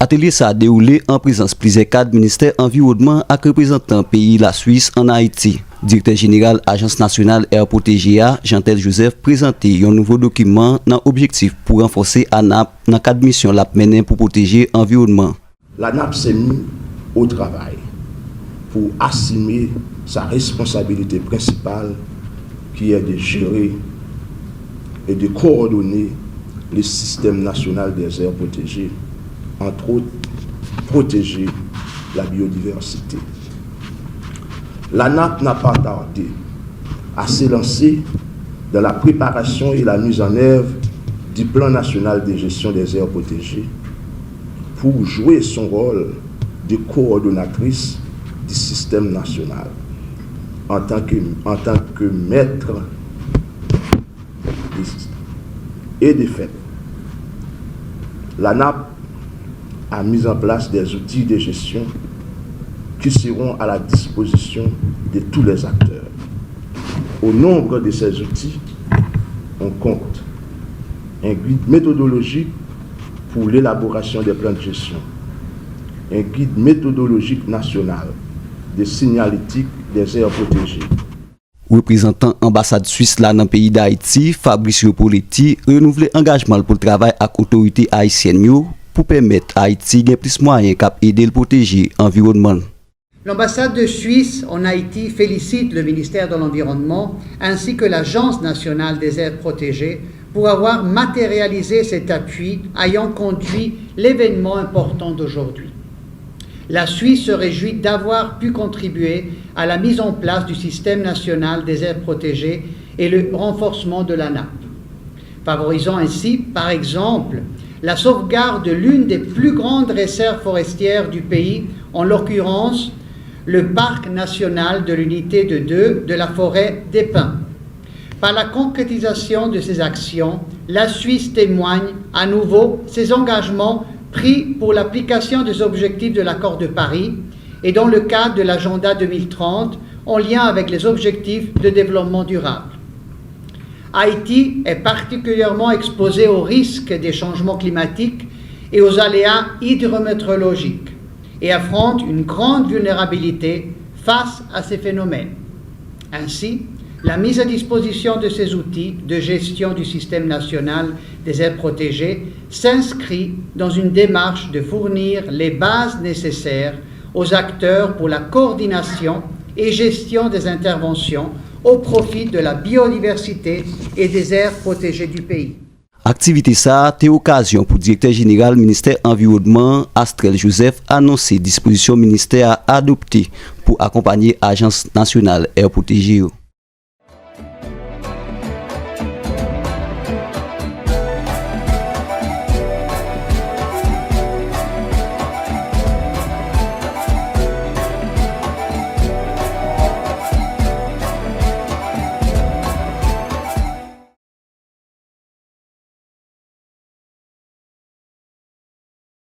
Atelier ça a déroulé en présence plusieurs cadres ministère environnement et représentants pays la Suisse en Haïti. Directeur général Agence nationale air protégée Jean-Tel Joseph présenté un nouveau document dans objectif pour renforcer ANAP dans cadre mission la mener pour protéger l'environnement. L'ANAP s'est mis au travail pour assumer sa responsabilité principale qui est de gérer et de coordonner le système national des aires protégées, entre autres protéger la biodiversité. L'ANAP n'a pas tardé à s'élancer dans la préparation et la mise en œuvre du plan national de gestion des aires protégées pour jouer son rôle de coordonnatrice du système national en tant que maître et de fait. L'ANAP a mis en place des outils de gestion qui seront à la disposition de tous les acteurs. Au nombre de ces outils, on compte un guide méthodologique pour l'élaboration des plans de gestion, un guide méthodologique national de signalétique des aires protégées. Représentant ambassade suisse là dans le pays d'Haïti, Fabricio Poletti, renouvelé engagement pour le travail avec l'autorité haïtienne pour permettre à Haïti de plus moyens cap aider le protéger l'environnement. L'ambassade de Suisse en Haïti félicite le ministère de l'Environnement ainsi que l'Agence nationale des aires protégées pour avoir matérialisé cet appui ayant conduit l'événement important d'aujourd'hui. La Suisse se réjouit d'avoir pu contribuer à la mise en place du système national des aires protégées et le renforcement de l'ANAP, favorisant ainsi, par exemple, la sauvegarde de l'une des plus grandes réserves forestières du pays, en l'occurrence le parc national de l'unité de 2 de la forêt des Pins. Par la concrétisation de ces actions, la Suisse témoigne à nouveau ses engagements pris pour l'application des objectifs de l'accord de Paris et dans le cadre de l'agenda 2030 en lien avec les objectifs de développement durable. Haïti est particulièrement exposé aux risques des changements climatiques et aux aléas hydrométéorologiques et affronte une grande vulnérabilité face à ces phénomènes. Ainsi, la mise à disposition de ces outils de gestion du système national des aires protégées s'inscrit dans une démarche de fournir les bases nécessaires aux acteurs pour la coordination et gestion des interventions au profit de la biodiversité et des aires protégées du pays. Activité ça, c'est occasion pour le directeur général ministère environnement Astrel Joseph annoncer disposition ministère à adopter pour accompagner l'Agence nationale air protégée.